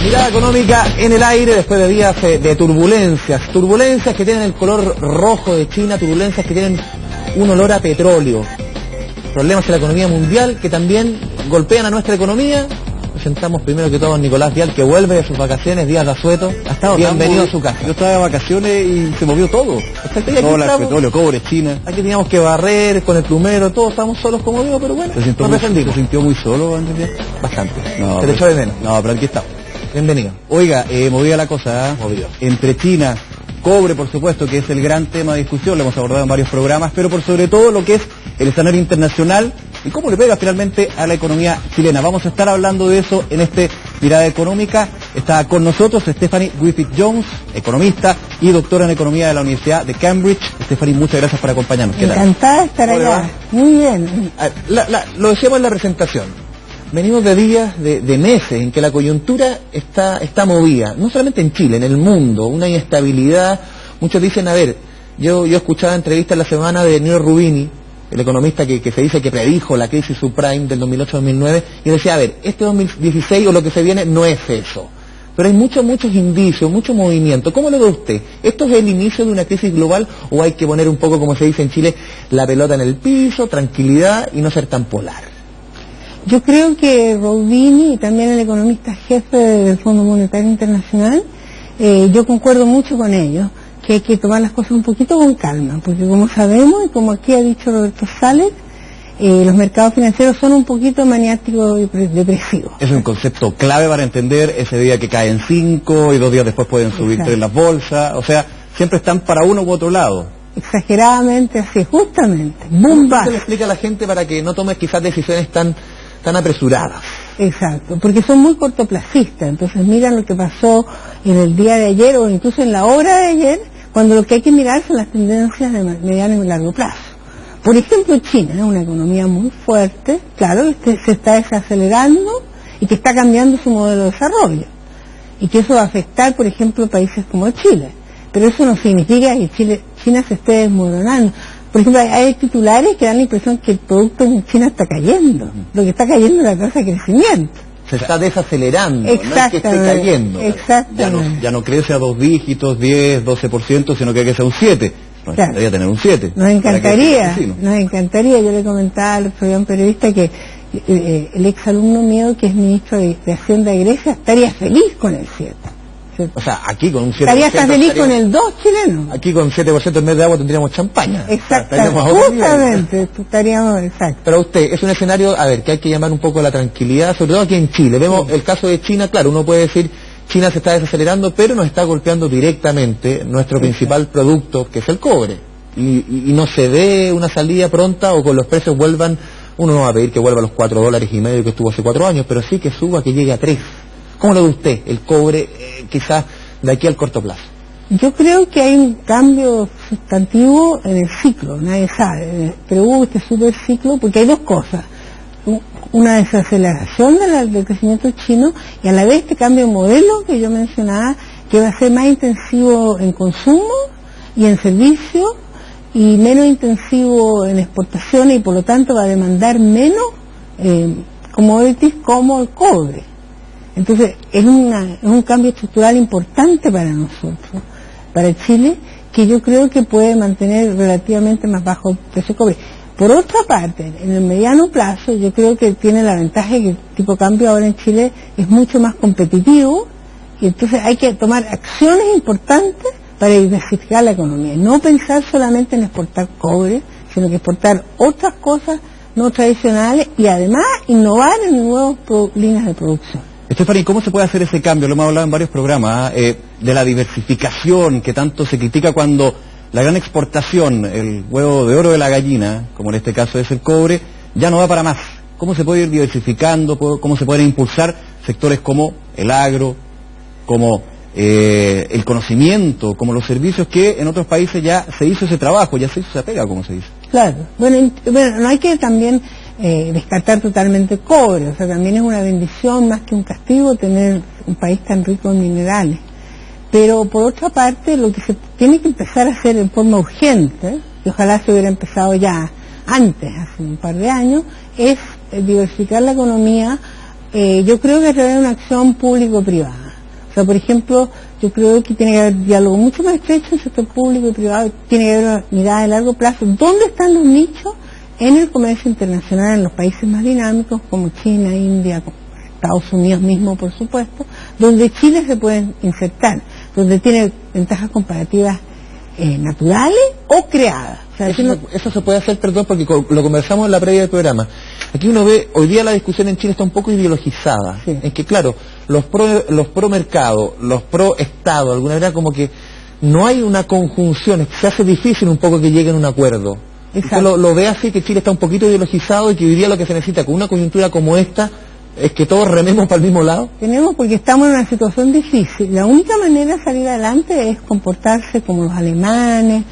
Mirada económica en el aire después de días de turbulencias que tienen el color rojo de China, turbulencias que tienen un olor a petróleo, problemas en la economía mundial que también golpean a nuestra economía. Presentamos primero que todo a Nicolás Vial, que vuelve de sus vacaciones, días de asueto. Bienvenido a su casa. Yo estaba de vacaciones y se movió todo. Dólar, petróleo, cobre, China. Aquí teníamos que barrer con el plumero, todos estamos solos como digo, pero bueno, ¿Se sintió muy solo, Andrés? bastante. No, se le echó de menos. No, pero aquí está. Bienvenido. Oiga, movida la cosa, Movido. Entre China, cobre, por supuesto, que es el gran tema de discusión, lo hemos abordado en varios programas, pero por sobre todo lo que es el escenario internacional y cómo le pega finalmente a la economía chilena. Vamos a estar hablando de eso en este Mirada Económica. Está con nosotros Stephanie Griffith-Jones, economista y doctora en economía de la Universidad de Cambridge. Stephanie, muchas gracias por acompañarnos. Encantada de estar acá. Muy bien. Lo decíamos en la presentación. Venimos de días, de meses en que la coyuntura está movida, no solamente en Chile, en el mundo, una inestabilidad. Muchos dicen, a ver, yo escuchaba entrevistas la semana de Niro Rubini, el economista que se dice que predijo la crisis subprime del 2008-2009, y decía, a ver, este 2016 o lo que se viene no es eso. Pero hay muchos indicios, mucho movimiento. ¿Cómo lo ve usted? ¿Esto es el inicio de una crisis global o hay que poner un poco, como se dice en Chile, la pelota en el piso, tranquilidad y no ser tan polar? Yo creo que Rubini y también el economista jefe del Fondo Monetario Internacional, yo concuerdo mucho con ellos, que hay que tomar las cosas un poquito con calma, porque como sabemos, y como aquí ha dicho Roberto Sales, los mercados financieros son un poquito maniáticos y depresivos. Es un concepto clave para entender ese día que caen 5 y 2 días después pueden subir en las bolsas, o sea, siempre están para uno u otro lado. Exageradamente así, justamente. Boom, ¿Cómo se le explica a la gente para que no tome quizás decisiones tan apresuradas? Exacto, porque son muy cortoplacistas, entonces miran lo que pasó en el día de ayer o incluso en la hora de ayer, cuando lo que hay que mirar son las tendencias de mediano y largo plazo. Por ejemplo, China es una economía muy fuerte, claro, que se está desacelerando y que está cambiando su modelo de desarrollo, y que eso va a afectar, por ejemplo, países como Chile, pero eso no significa que China se esté desmoronando. Por ejemplo, hay titulares que dan la impresión que el producto en China está cayendo. Lo que está cayendo es la tasa de crecimiento. Se está desacelerando, no es que esté cayendo. Exactamente. Ya no crece a 2 dígitos, 10, 12%, sino que hay que ser un 7. Nos encantaría tener un 7. Nos encantaría. Yo le comentaba al otro día a un periodista que el exalumno mío, que es ministro de Hacienda de Grecia, estaría feliz con el 7. O sea, aquí con un 7%... Estaría feliz con el 2 chileno. Aquí con 7% en vez de agua tendríamos champaña. Exactamente, justamente, estaríamos, exacto. Pero usted, es un escenario, a ver, que hay que llamar un poco la tranquilidad, sobre todo aquí en Chile. Vemos el caso de China, claro, uno puede decir, China se está desacelerando, pero nos está golpeando directamente nuestro principal producto, que es el cobre. Y no se ve una salida pronta o con los precios vuelvan, uno no va a pedir que vuelva a los $4.50 que estuvo hace 4 años, pero sí que suba, que llegue a 3. ¿Cómo lo ve usted, el cobre, quizás de aquí al corto plazo? Yo creo que hay un cambio sustantivo en el ciclo, nadie sabe, pero hubo este super ciclo porque hay dos cosas. Una desaceleración del crecimiento chino y a la vez este cambio de modelo que yo mencionaba, que va a ser más intensivo en consumo y en servicios y menos intensivo en exportaciones y por lo tanto va a demandar menos commodities como el cobre. Entonces, es un cambio estructural importante para nosotros, para Chile, que yo creo que puede mantener relativamente más bajo el precio de cobre. Por otra parte, en el mediano plazo, yo creo que tiene la ventaja de que el tipo de cambio ahora en Chile es mucho más competitivo, y entonces hay que tomar acciones importantes para diversificar la economía. No pensar solamente en exportar cobre, sino que exportar otras cosas no tradicionales y además innovar en nuevas líneas de producción. Stephanie, ¿cómo se puede hacer ese cambio? Lo hemos hablado en varios programas, de la diversificación que tanto se critica cuando la gran exportación, el huevo de oro de la gallina, como en este caso es el cobre, ya no va para más. ¿Cómo se puede ir diversificando? ¿Cómo se pueden impulsar sectores como el agro, como el conocimiento, como los servicios, que en otros países ya se hizo ese trabajo, ya se hizo esa pega, como se dice? Claro. Bueno, no hay que también descartar totalmente cobre, o sea, también es una bendición más que un castigo tener un país tan rico en minerales. Pero por otra parte, lo que se tiene que empezar a hacer en forma urgente, y ojalá se hubiera empezado ya antes, hace un par de años, es diversificar la economía Yo creo que a través de una acción público-privada. O sea, por ejemplo, yo creo que tiene que haber diálogo mucho más estrecho en el sector público y privado, tiene que haber una mirada de largo plazo. ¿Dónde están los nichos en el comercio internacional en los países más dinámicos como China, India, Estados Unidos mismo, por supuesto, donde Chile se puede insertar, donde tiene ventajas comparativas naturales o creadas? O sea, eso se puede hacer, perdón, porque lo conversamos en la previa del programa. Aquí uno ve, hoy día la discusión en Chile está un poco ideologizada, sí. En que claro, los pro mercado, los pro Estado, de alguna manera como que no hay una conjunción, se hace difícil un poco que lleguen a un acuerdo. Usted lo ve así, que Chile está un poquito ideologizado y que hoy día lo que se necesita con una coyuntura como esta es que todos rememos para el mismo lado. Tenemos, porque estamos en una situación difícil. La única manera de salir adelante es comportarse como los alemanes,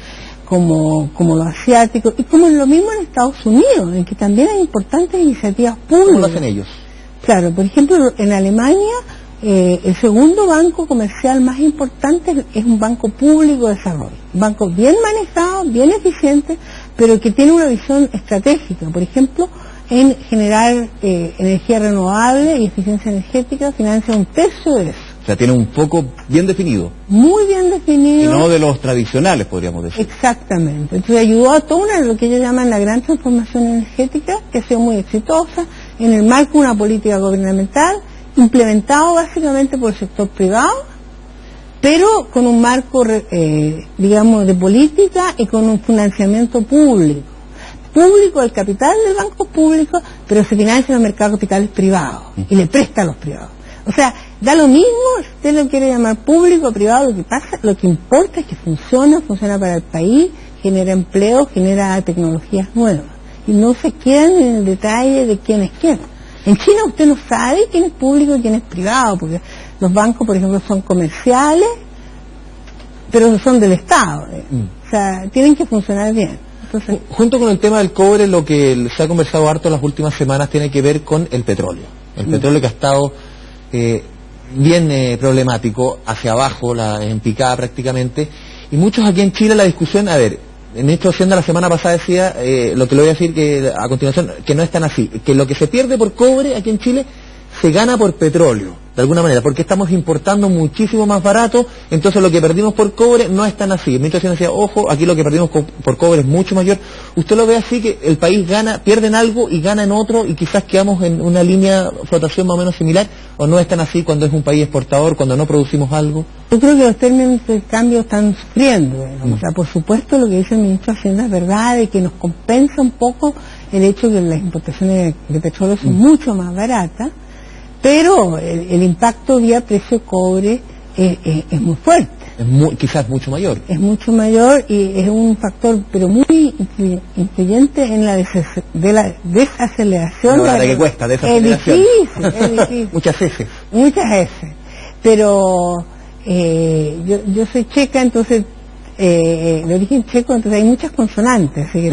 como los asiáticos, y como lo mismo en Estados Unidos, en que también hay importantes iniciativas públicas. ¿Cómo lo hacen ellos? Claro, por ejemplo, en Alemania, el segundo banco comercial más importante es un banco público de desarrollo. Un banco bien manejado, bien eficiente, pero que tiene una visión estratégica. Por ejemplo, en generar energía renovable y eficiencia energética, financia 1/3 de eso. O sea, tiene un foco bien definido. Muy bien definido. Y no de los tradicionales, podríamos decir. Exactamente. Entonces ayudó a toda una, lo que ellos llaman la gran transformación energética, que ha sido muy exitosa, en el marco de una política gubernamental, implementado básicamente por el sector privado, pero con un marco, digamos, de política y con un financiamiento público. Público, el capital del banco público, pero se financia en el mercado de capitales privados y le presta a los privados. O sea, da lo mismo, si usted lo quiere llamar público o privado, lo que importa es que funciona para el país, genera empleo, genera tecnologías nuevas. Y no se quedan en el detalle de quién es quién. En China usted no sabe quién es público y quién es privado, porque los bancos, por ejemplo, son comerciales, pero son del Estado. O sea, tienen que funcionar bien. Entonces, junto con el tema del cobre, lo que se ha conversado harto en las últimas semanas tiene que ver con el petróleo. El petróleo que ha estado bien problemático, hacia abajo, en picada prácticamente, y muchos aquí en Chile la discusión, en hecho Hacienda la semana pasada decía, lo que le voy a decir que a continuación, que no es tan así, que lo que se pierde por cobre aquí en Chile se gana por petróleo, de alguna manera, porque estamos importando muchísimo más barato, entonces lo que perdimos por cobre no es tan así. El ministro de Hacienda decía, ojo, aquí lo que perdimos por cobre es mucho mayor. ¿Usted lo ve así, que el país gana, pierde en algo y gana en otro, y quizás quedamos en una línea de flotación más o menos similar, o no es tan así cuando es un país exportador, cuando no producimos algo? Yo creo que los términos de cambio están sufriendo. O sea, por supuesto lo que dice el ministro de Hacienda es verdad, de que nos compensa un poco el hecho de que las importaciones de petróleo son mucho más baratas, pero el impacto vía precio cobre es muy fuerte. Quizás mucho mayor. Es mucho mayor y es un factor, pero muy influyente en la desaceleración. La que cuesta, desaceleración. Es difícil. Muchas veces. Muchas veces. Pero yo soy checa, entonces, de origen checo, entonces hay muchas consonantes, así que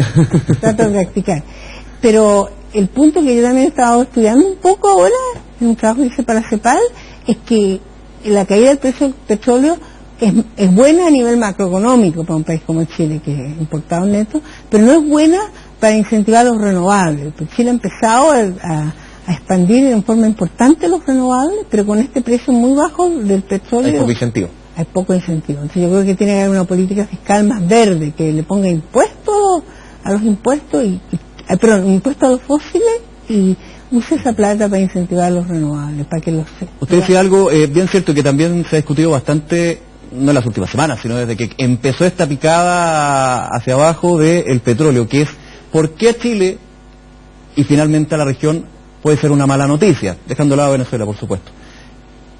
trato de practicar. Pero el punto que yo también he estado estudiando un poco ahora, en un trabajo que hice para CEPAL, es que la caída del precio del petróleo es buena a nivel macroeconómico para un país como Chile, que es importado neto, pero no es buena para incentivar los renovables. Pues Chile ha empezado a expandir en forma importante los renovables, pero con este precio muy bajo del petróleo hay poco incentivo. Hay poco incentivo. Entonces yo creo que tiene que haber una política fiscal más verde, que le ponga impuestos a los impuestos impuestos a los fósiles, y use esa plata para incentivar los renovables, para que los... Usted decía algo bien cierto, que también se ha discutido bastante, no en las últimas semanas, sino desde que empezó esta picada hacia abajo del petróleo, que es ¿por qué a Chile y finalmente a la región puede ser una mala noticia? Dejando de lado Venezuela, por supuesto.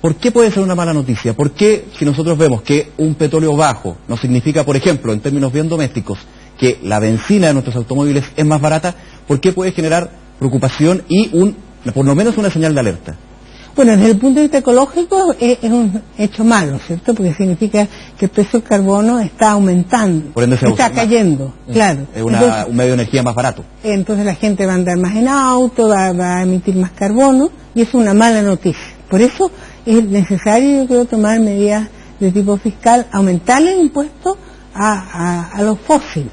¿Por qué puede ser una mala noticia? ¿Por qué, si nosotros vemos que un petróleo bajo nos significa, por ejemplo, en términos bien domésticos, que la benzina de nuestros automóviles es más barata, ¿por qué puede generar preocupación y por lo menos una señal de alerta? Bueno, desde el punto de vista ecológico es un hecho malo, ¿cierto? Porque significa que el precio del carbono está aumentando, por ende está cayendo, claro. Es un medio de energía más barato. Entonces la gente va a andar más en auto, va a emitir más carbono, y es una mala noticia. Por eso es necesario, yo creo, tomar medidas de tipo fiscal, aumentarle el impuesto a los fósiles.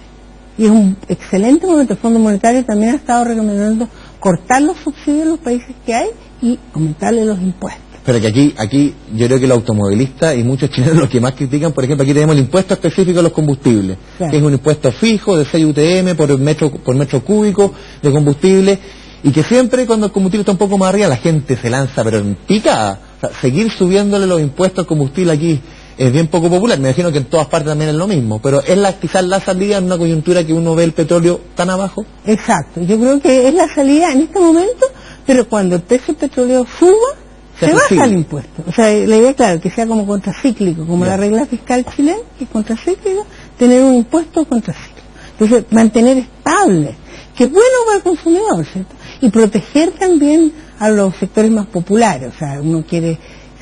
Y es un excelente momento. El Fondo Monetario también ha estado recomendando cortar los subsidios en los países que hay y aumentarle los impuestos. Pero que aquí yo creo que los automovilistas y muchos chilenos los que más critican, por ejemplo, aquí tenemos el impuesto específico a los combustibles, Claro. que es un impuesto fijo de 6 UTM por metro cúbico de combustible, y que siempre cuando el combustible está un poco más arriba la gente se lanza, pero en picada. O sea, seguir subiéndole los impuestos al combustible aquí es bien poco popular. Me imagino que en todas partes también es lo mismo, pero es quizás la salida en una coyuntura que uno ve el petróleo tan abajo. Exacto, yo creo que es la salida en este momento, pero cuando el precio del petróleo suba, se baja flexible. el impuesto. O sea, la idea, claro, que sea como contracíclico, como Ya. la regla fiscal chilena, que es contracíclico, tener un impuesto contracíclico. Entonces, mantener estable, que es bueno para el consumidor, ¿cierto? Y proteger también a los sectores más populares. O sea, uno quiere,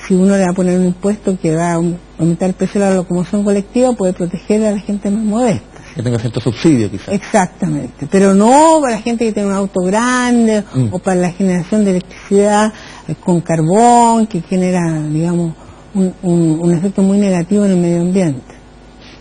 si uno le va a poner un impuesto que va a aumentar el precio de la locomoción colectiva, puede proteger a la gente más modesta. Que tenga cierto subsidio quizás. Exactamente, pero no para la gente que tiene un auto grande o para la generación de electricidad con carbón, que genera, digamos, un efecto muy negativo en el medio ambiente.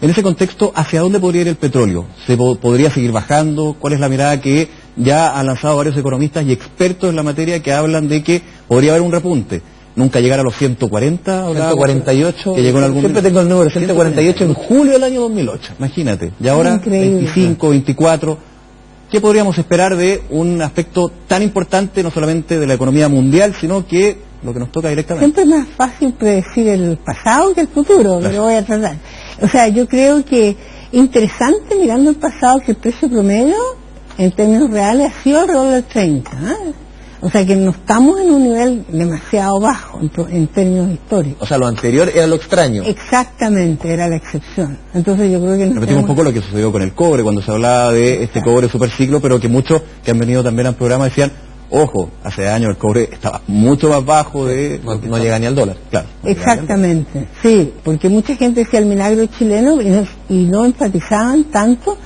En ese contexto, ¿hacia dónde podría ir el petróleo? ¿Se podría seguir bajando? ¿Cuál es la mirada que ya han lanzado varios economistas y expertos en la materia que hablan de que podría haber un repunte? ¿Nunca llegar a los 140? 148, que llegó en algún siempre tengo el número 148 en julio del año 2008. Imagínate, y ahora Increíble. 25, 24. ¿Qué podríamos esperar de un aspecto tan importante, no solamente de la economía mundial, sino que lo que nos toca directamente? Siempre es más fácil predecir el pasado que el futuro, pero voy a tratar. O sea, yo creo que interesante mirando el pasado que el precio promedio en términos reales ha sido alrededor del 30. O sea que no estamos en un nivel demasiado bajo en términos históricos. O sea, lo anterior era lo extraño. Exactamente, era la excepción. Entonces yo creo que Repetimos un poco lo que sucedió con el cobre, cuando se hablaba de este cobre superciclo, pero que muchos que han venido también al programa decían, ojo, hace años el cobre estaba mucho más bajo de... No llega ni al dólar. Claro. Exactamente, sí, porque mucha gente decía el milagro chileno y no enfatizaban tanto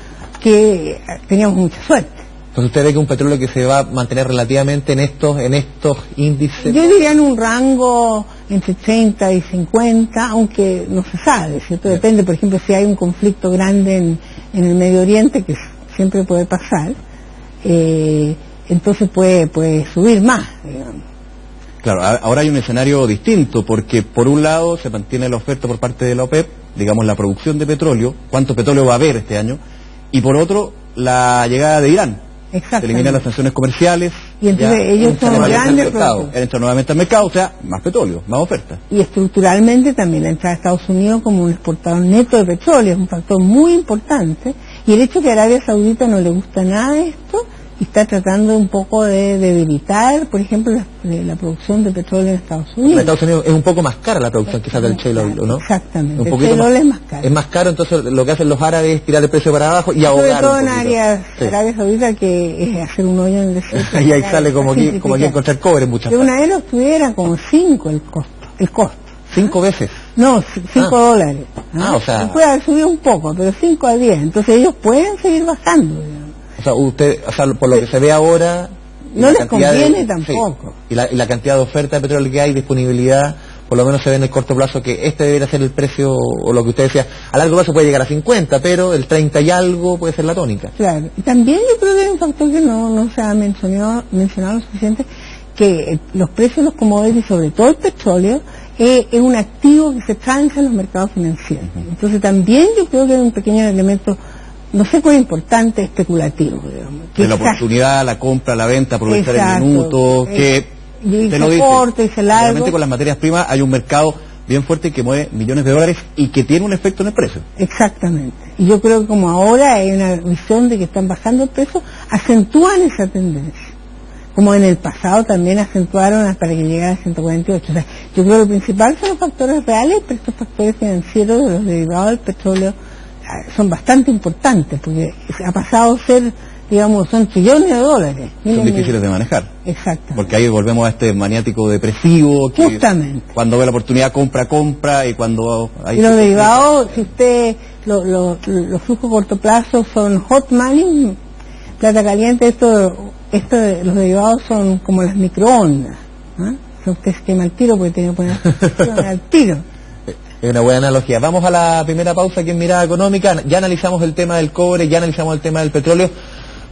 que teníamos mucha suerte. Entonces usted ve que un petróleo que se va a mantener relativamente en estos índices. Yo diría en un rango entre 30 y 50, aunque no se sabe, ¿cierto? Depende, por ejemplo, si hay un conflicto grande en el Medio Oriente, que siempre puede pasar, entonces puede subir más, digamos. Claro, ahora hay un escenario distinto, porque por un lado se mantiene la oferta por parte de la OPEP, digamos la producción de petróleo, cuánto petróleo va a haber este año, y por otro, la llegada de Irán. Se Exactamente. eliminan las sanciones comerciales. Y entonces ya ellos entran son nuevamente al grandes mercado. productores. Entran nuevamente al mercado, o sea, más petróleo, más oferta. Y estructuralmente también la entrada de Estados Unidos como un exportador neto de petróleo es un factor muy importante, y el hecho que a Arabia Saudita no le gusta nada de esto y está tratando un poco de debilitar, por ejemplo, la producción de petróleo en Estados En Unidos. Estados Unidos es un poco más cara la producción quizás del shale oil, ¿o ¿no? Exactamente, Un el poquito shale más- oil es más caro. Es más caro, entonces lo que hacen los árabes es tirar el precio para abajo y Sobre ahogar todo un en poquito. áreas Sí. Arabia Saudita, que es hacer un hoyo en el desierto. Y ahí sale como aquí encontrar cobre en muchas Que partes. una vez lo estuviera como 5 el costo. 5 veces. No, 5 dólares. Ah, o sea- Puede haber subido un poco, pero 5 a 10. Entonces ellos pueden seguir bajando, digamos. O sea, por lo que se ve ahora... y No la les cantidad conviene tampoco. Sí. Y la cantidad de oferta de petróleo que hay, disponibilidad, por lo menos se ve en el corto plazo que este debería ser el precio, o lo que usted decía, a largo plazo puede llegar a 50, pero el 30 y algo puede ser la tónica. Claro. Y también yo creo que hay un factor que no se ha mencionado lo suficiente, que los precios de los commodities, sobre todo el petróleo, es un activo que se transa en los mercados financieros. Entonces también yo creo que hay un pequeño elemento, no sé cuál importante, especulativo, digamos. De la Quizás- oportunidad, la compra, la venta, aprovechar Exacto. el minuto, que Y te se lo dice. corta y se larga. Realmente con las materias primas hay un mercado bien fuerte que mueve millones de dólares y que tiene un efecto en el precio. Exactamente. Y yo creo que como ahora hay una visión de que están bajando el precio, acentúan esa tendencia. Como en el pasado también acentuaron para que llegara a 148. O sea, yo creo que lo principal son los factores reales, pero estos factores financieros de los derivados del petróleo son bastante importantes, porque ha pasado a ser, digamos, son trillones de dólares. Son difíciles de manejar. Exacto. Porque ahí volvemos a este maniático depresivo que Justamente. cuando ve la oportunidad compra y cuando hay... Y los derivados, si usted, los flujos a corto plazo son hot money, plata caliente, los derivados son como las microondas. Si usted se quema al tiro porque tiene que poner al tiro. Es una buena analogía. Vamos a la primera pausa aquí en Mirada Económica. Ya analizamos el tema del cobre, ya analizamos el tema del petróleo.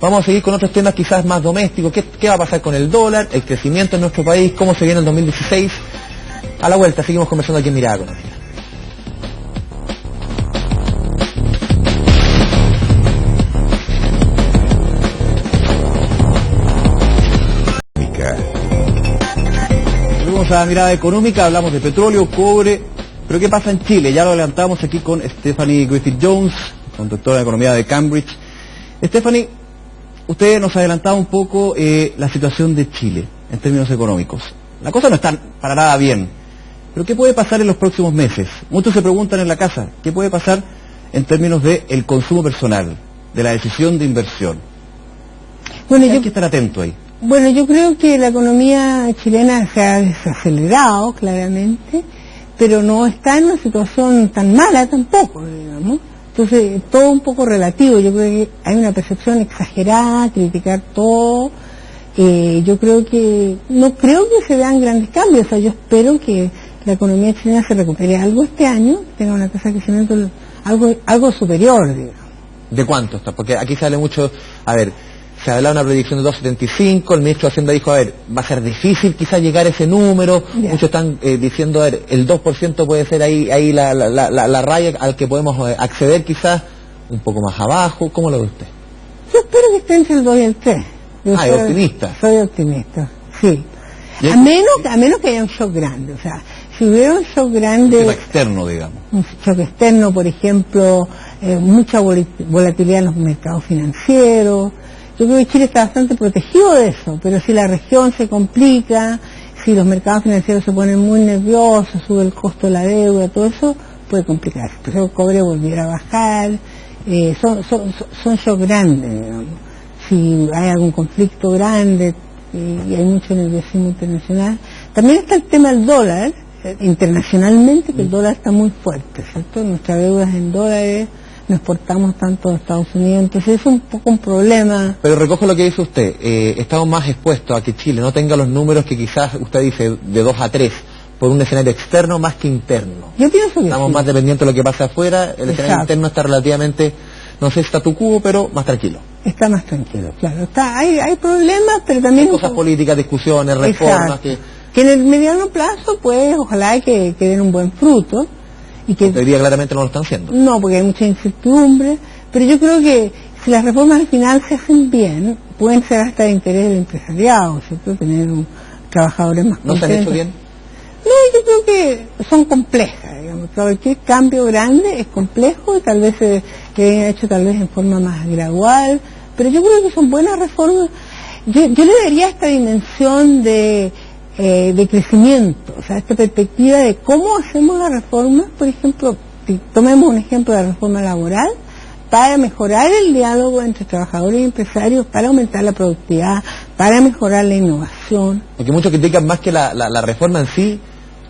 Vamos a seguir con otros temas quizás más domésticos. ¿Qué va a pasar con el dólar, el crecimiento en nuestro país, cómo se viene el 2016? A la vuelta, seguimos conversando aquí en Mirada Económica. Seguimos a Mirada Económica, hablamos de petróleo, cobre, pero ¿qué pasa en Chile? Ya lo adelantamos aquí con Stephanie Griffith-Jones, doctora en Economía de Cambridge. Stephanie, usted nos adelantaba un poco la situación de Chile en términos económicos. La cosa no está para nada bien, pero ¿qué puede pasar en los próximos meses? Muchos se preguntan en la casa, ¿qué puede pasar en términos del consumo personal, de la decisión de inversión? Bueno, hay que estar atento ahí. Bueno, yo creo que la economía chilena se ha desacelerado claramente, pero no está en una situación tan mala tampoco, digamos. Entonces, todo un poco relativo. Yo creo que hay una percepción exagerada, criticar todo. Yo creo que, no creo que se vean grandes cambios. O sea, yo espero que la economía chilena se recupere algo este año, tenga una tasa de crecimiento algo superior, digamos. ¿De cuánto está? Porque aquí sale mucho, a ver, se hablaba de una predicción de 2,75, el ministro de Hacienda dijo, a ver, va a ser difícil quizás llegar a ese número, muchos están diciendo, a ver, el 2% puede ser ahí la raya al que podemos acceder quizás, un poco más abajo. ¿Cómo lo ve usted? Yo espero que esté entre el 2 y el 3. ¿Es optimista? Soy optimista, sí. A menos que haya un shock grande, o sea, si hubiera un shock grande... Un shock externo, digamos. Un shock externo, por ejemplo, mucha volatilidad en los mercados financieros. Yo creo que Chile está bastante protegido de eso, pero si la región se complica, si los mercados financieros se ponen muy nerviosos, sube el costo de la deuda, todo eso puede complicarse. Por ejemplo, el cobre volviera a bajar, son shocks grandes, digamos. Si hay algún conflicto grande y hay mucho nerviosismo internacional. También está el tema del dólar, internacionalmente, que el dólar está muy fuerte, ¿cierto? Nuestras deudas en dólares, no exportamos tanto a Estados Unidos, entonces es un poco un problema. Pero recojo lo que dice usted, estamos más expuestos a que Chile no tenga los números que quizás usted dice de 2 a 3, por un escenario externo más que interno. Yo pienso que estamos más dependientes de lo que pasa afuera, el escenario interno está relativamente, no sé, statu quo, pero más tranquilo. Está más tranquilo, claro. Hay problemas, pero también... Hay cosas políticas, discusiones, reformas que en el mediano plazo, pues, ojalá que den un buen fruto. Y que hoy día claramente no lo están haciendo. No, porque hay mucha incertidumbre, pero yo creo que si las reformas al final se hacen bien, pueden ser hasta de interés del empresariado, ¿cierto? Tener trabajadores más contentos. ¿No se han hecho bien? No, yo creo que son complejas, digamos. Cualquier cambio grande es complejo y tal vez se hayan hecho tal vez en forma más gradual, pero yo creo que son buenas reformas. Yo le daría esta dimensión de crecimiento, o sea, esta perspectiva de cómo hacemos la reforma. Por ejemplo, tomemos un ejemplo de la reforma laboral, para mejorar el diálogo entre trabajadores y empresarios, para aumentar la productividad, para mejorar la innovación. Porque muchos critican más que la reforma en sí,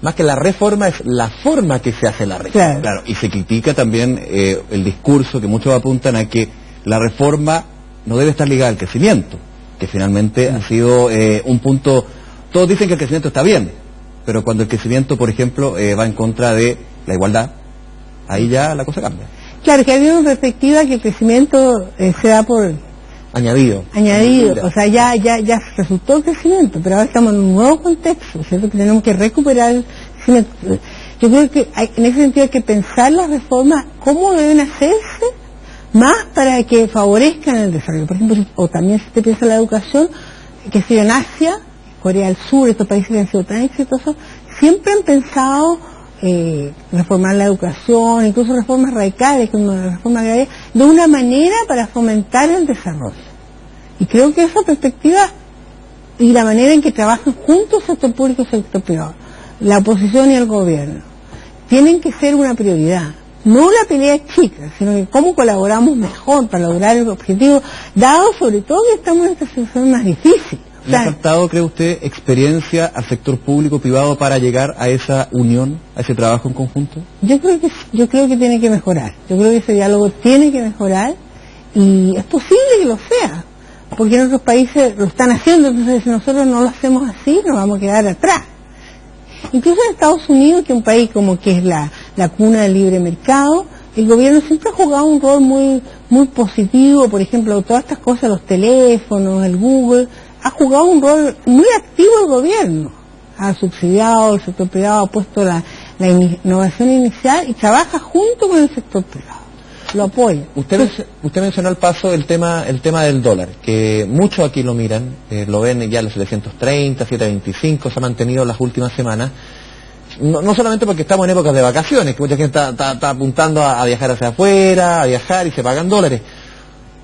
más que la reforma es la forma que se hace la reforma. Claro, y se critica también el discurso que muchos apuntan a que la reforma no debe estar ligada al crecimiento, que finalmente ha sido un punto. Todos dicen que el crecimiento está bien, pero cuando el crecimiento, por ejemplo, va en contra de la igualdad, ahí ya la cosa cambia. Claro, que había una perspectiva que el crecimiento se da por... Añadido, o sea, ya resultó el crecimiento, pero ahora estamos en un nuevo contexto, ¿cierto? Que tenemos que recuperar el crecimiento. Yo creo que en ese sentido hay que pensar las reformas, cómo deben hacerse, más para que favorezcan el desarrollo. Por ejemplo, o también si usted piensa en la educación, que si en Asia, Corea del Sur, estos países que han sido tan exitosos, siempre han pensado reformar la educación, incluso reformas radicales, como la reforma agraria, de una manera para fomentar el desarrollo. Y creo que esa perspectiva y la manera en que trabajan juntos sector público y sector privado, la oposición y el gobierno, tienen que ser una prioridad. No la pelea chica, sino que cómo colaboramos mejor para lograr el objetivo, dado sobre todo que estamos en esta situación más difícil. ¿Le ha faltado, cree usted, experiencia al sector público-privado para llegar a esa unión, a ese trabajo en conjunto? Yo creo que tiene que mejorar. Yo creo que ese diálogo tiene que mejorar y es posible que lo sea, porque en otros países lo están haciendo, entonces si nosotros no lo hacemos así, nos vamos a quedar atrás. Incluso en Estados Unidos, que es un país como que es la cuna del libre mercado, el gobierno siempre ha jugado un rol muy positivo, por ejemplo, todas estas cosas, los teléfonos, el Google, ha jugado un rol muy activo el gobierno, ha subsidiado el sector privado, ha puesto la innovación inicial y trabaja junto con el sector privado, lo apoya. Usted mencionó al paso el tema del dólar, que muchos aquí lo miran, lo ven ya a los 730, 725, se ha mantenido las últimas semanas. No solamente porque estamos en épocas de vacaciones, que mucha gente está apuntando a viajar hacia afuera, a viajar y se pagan dólares.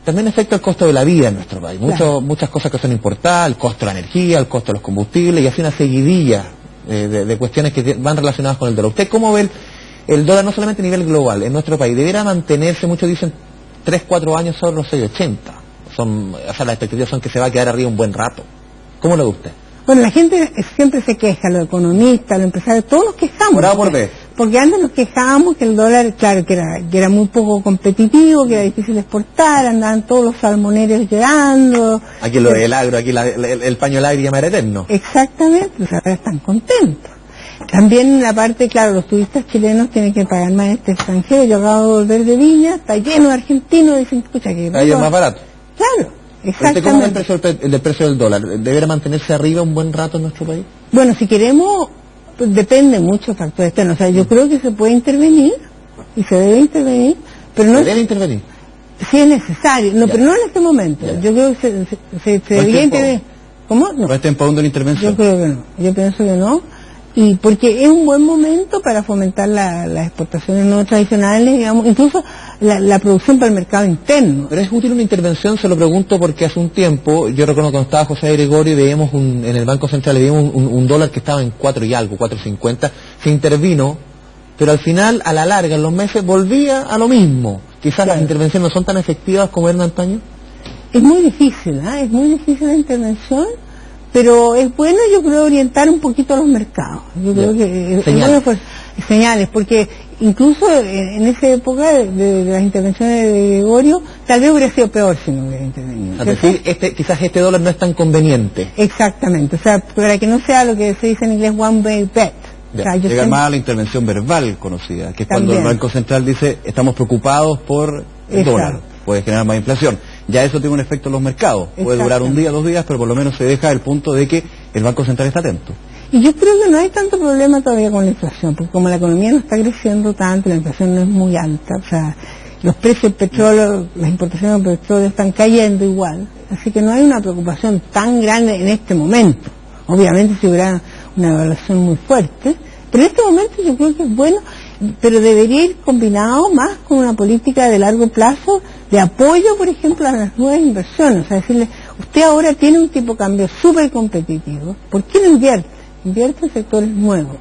También afecta el costo de la vida en nuestro país. Claro. Muchas cosas que son importadas, el costo de la energía, el costo de los combustibles, y así una seguidilla de cuestiones que van relacionadas con el dólar. ¿Usted cómo ve el dólar no solamente a nivel global, en nuestro país? Debería mantenerse, muchos dicen, 3-4 años sobre los 6,80. Las expectativas son que se va a quedar arriba un buen rato. ¿Cómo lo ve usted? Bueno, la gente siempre se queja, los economistas, los empresarios, todos nos quejamos. Por A o por B. Porque antes nos quejábamos que el dólar, claro, que era muy poco competitivo, que era difícil exportar, andaban todos los salmoneros llorando. Aquí lo del agro, aquí el paño del aire llama era eterno. Exactamente, pues ahora están contentos. También la parte, claro, los turistas chilenos tienen que pagar más este extranjero. Yo acabo de volver de Viña, está lleno de argentinos, dicen, escucha, que... Ahí es más barato. Claro. Exactamente. ¿Cómo es el precio del dólar? ¿Debería mantenerse arriba un buen rato en nuestro país? Bueno, si queremos, pues depende mucho de factores externos. O sea, yo creo que se puede intervenir y se debe intervenir, pero no... ¿Se debe intervenir? Si es necesario, no, pero no en este momento. Ya. Yo creo que se debería intervenir. ¿Cómo? No. ¿No es tiempo aún de una intervención? Yo creo que no. Yo pienso que no. Y porque es un buen momento para fomentar las exportaciones no tradicionales, digamos, incluso la producción para el mercado interno. Pero es útil una intervención, se lo pregunto porque hace un tiempo, yo recuerdo cuando estaba José Gregorio y veíamos en el Banco Central, veíamos un dólar que estaba en 4 y algo, 4.50, se intervino, pero al final, a la larga, en los meses, volvía a lo mismo. Quizás las intervenciones no son tan efectivas como eran antaño. Es muy difícil, es muy difícil la intervención, pero es bueno, yo creo, orientar un poquito a los mercados. Yo creo que es bueno, pues, señales, porque incluso en esa época de las intervenciones de Gregorio, tal vez hubiera sido peor si no hubiera intervenido. Es decir, quizás este dólar no es tan conveniente. Exactamente, o sea, para que no sea lo que se dice en inglés one way bet. O sea, Llega más a la intervención verbal conocida, que es cuando También. el Banco Central dice estamos preocupados por el Exacto. dólar, puede generar más inflación. Ya eso tiene un efecto en los mercados, puede durar un día, 2 días, pero por lo menos se deja el punto de que el Banco Central está atento. Y yo creo que no hay tanto problema todavía con la inflación, porque como la economía no está creciendo tanto, la inflación no es muy alta, o sea, los precios del petróleo, las importaciones de petróleo están cayendo igual, así que no hay una preocupación tan grande en este momento. Obviamente si hubiera una evaluación muy fuerte, pero en este momento yo creo que es bueno, pero debería ir combinado más con una política de largo plazo de apoyo, por ejemplo, a las nuevas inversiones. O sea, decirle, usted ahora tiene un tipo de cambio súper competitivo, ¿por qué no invierte? Invierte en sectores nuevos.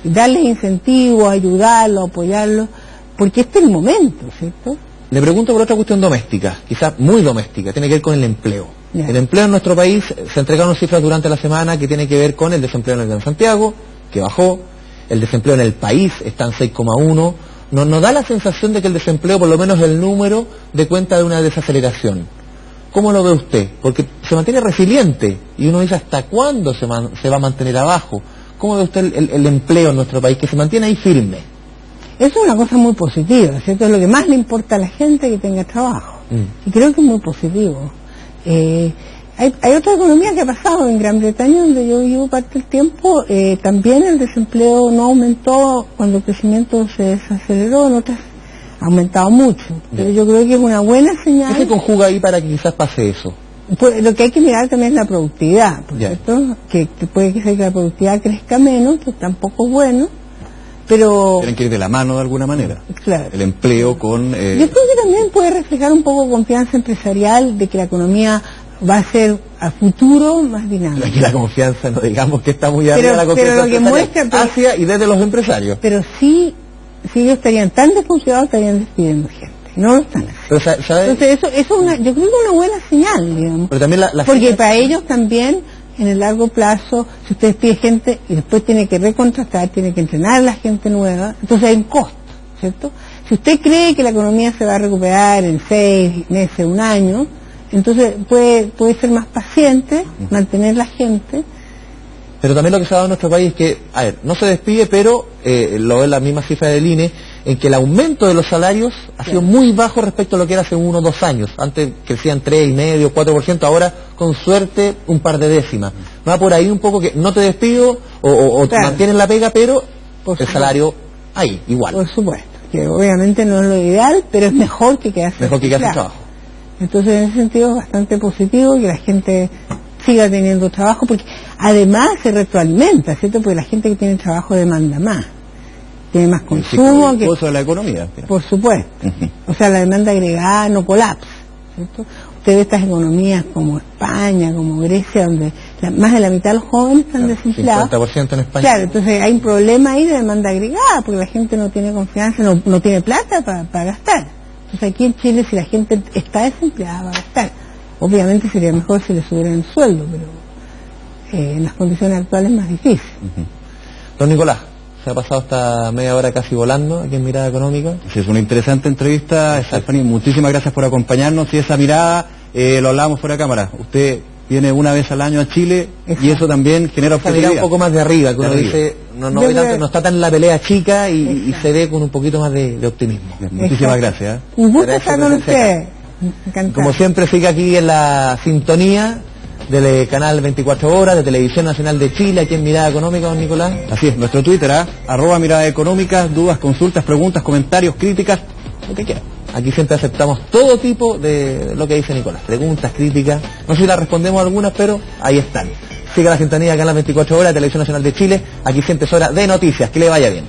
Y darles incentivos, ayudarlos, apoyarlos, porque este es el momento, ¿cierto? Le pregunto por otra cuestión doméstica, quizás muy doméstica, tiene que ver con el empleo. Ya. El empleo en nuestro país, se entregaron cifras durante la semana que tiene que ver con el desempleo en el Gran Santiago, que bajó, el desempleo en el país está en 6,1, nos da la sensación de que el desempleo, por lo menos el número, de cuenta de una desaceleración. ¿Cómo lo ve usted? Porque se mantiene resiliente y uno dice hasta cuándo se va a mantener abajo. ¿Cómo ve usted el empleo en nuestro país, que se mantiene ahí firme? Eso es una cosa muy positiva, ¿cierto? Es lo que más le importa a la gente, que tenga trabajo. Y creo que es muy positivo. Hay otra economía que ha pasado en Gran Bretaña, donde yo vivo parte del tiempo, también el desempleo no aumentó cuando el crecimiento se desaceleró, en otras ha aumentado mucho. Pero yo creo que es una buena señal. ¿Qué se conjuga ahí para que quizás pase eso? Pues, lo que hay que mirar también es la productividad, ¿por Ya. cierto? Que puede que sea que la productividad crezca menos, que tampoco es bueno, pero... Tienen que ir de la mano de alguna manera. Claro. El empleo con... Yo creo que también puede reflejar un poco confianza empresarial de que la economía va a ser a futuro más dinámica. Aquí la confianza, no digamos que está muy arriba Pero- la confianza pero lo que empresarial, muestra- hacia y desde los empresarios. Pero sí, si ellos estarían tan desconfiados, estarían despidiendo gente. No lo están haciendo. Pero, ¿sabe? Entonces eso es yo creo que es una buena señal, digamos. Pero también la Porque cifra- para ellos también, en el largo plazo, si usted despide gente y después tiene que recontratar, tiene que entrenar a la gente nueva, entonces hay un costo, ¿cierto? Si usted cree que la economía se va a recuperar en 6 meses, 1 año, entonces puede ser más paciente, mantener la gente, Pero también lo que se ha dado en nuestro país es que, a ver, no se despide, pero lo es la misma cifra del INE, en que el aumento de los salarios ha sido muy bajo respecto a lo que era hace 1 o 2 años. Antes crecían 3,5%, 4%, ahora con suerte un par de décimas. Va por ahí un poco que no te despido o te mantienen la pega, pero el salario ahí, igual. Por supuesto, que obviamente no es lo ideal, pero es mejor que quedarse sin trabajo. Entonces en ese sentido es bastante positivo que la gente siga teniendo trabajo, porque además se retroalimenta, ¿cierto? Porque la gente que tiene trabajo demanda más, tiene más consumo. El costo de la economía. Por supuesto. O sea, la demanda agregada no colapsa, ¿cierto? Usted ve estas economías como España, como Grecia, donde más de la mitad de los jóvenes están desempleados. 50% en España. Claro, entonces hay un problema ahí de demanda agregada, porque la gente no tiene confianza, no tiene plata para gastar. Entonces aquí en Chile, si la gente está desempleada, va a gastar. Obviamente sería mejor si le subieran el sueldo, pero en las condiciones actuales es más difícil. Don Nicolás, se ha pasado esta media hora casi volando aquí en Mirada Económica. Sí, es una interesante entrevista, Stephanie, muchísimas gracias por acompañarnos, y esa mirada, lo hablábamos fuera de cámara, usted viene una vez al año a Chile. Exacto. Y eso también genera objetividad. Un poco más de arriba, que uno dice, no está tan en la pelea chica y se ve con un poquito más de optimismo. Muchísimas gracias. Un gusto estar con usted. Como siempre, sigue aquí en la sintonía del canal 24 horas de Televisión Nacional de Chile, aquí en Mirada Económica, don Nicolás. Así es, nuestro Twitter, @Mirada Económica, dudas, consultas, preguntas, comentarios, críticas, lo que quiera. Aquí siempre aceptamos todo tipo de lo que dice Nicolás, preguntas, críticas, no sé si las respondemos algunas, pero ahí están. Siga la sintonía de Canal 24 horas, Televisión Nacional de Chile, aquí siempre es hora de noticias, que le vaya bien.